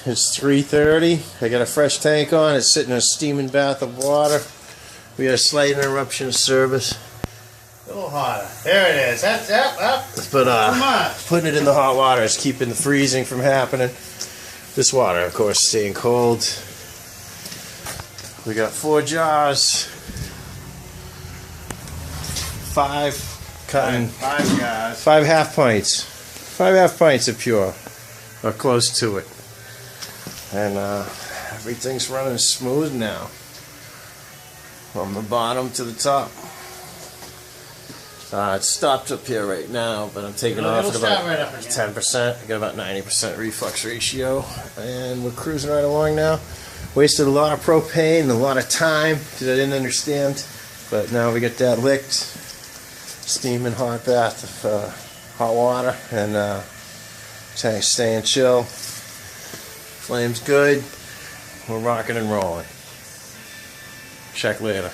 It's 3:30. I got a fresh tank on. It's sitting in a steaming bath of water. We had a slight interruption of service. A little hotter. There it is. That's up. But Come on. putting it in the hot water is keeping the freezing from happening. This water, of course, staying cold. We got 4 jars. 5 cutting. 5 jars. 5 half pints. 5 half pints of pure, or close to it. And everything's running smooth now, from the bottom to the top. It's stopped up here right now, but I'm taking off at about 10%. I got about 90% reflux ratio, and we're cruising right along now. Wasted a lot of propane and a lot of time because I didn't understand, but now we get that licked. Steaming hot bath of hot water, and tank staying chill. Flame's good. We're rocking and rolling. Check later.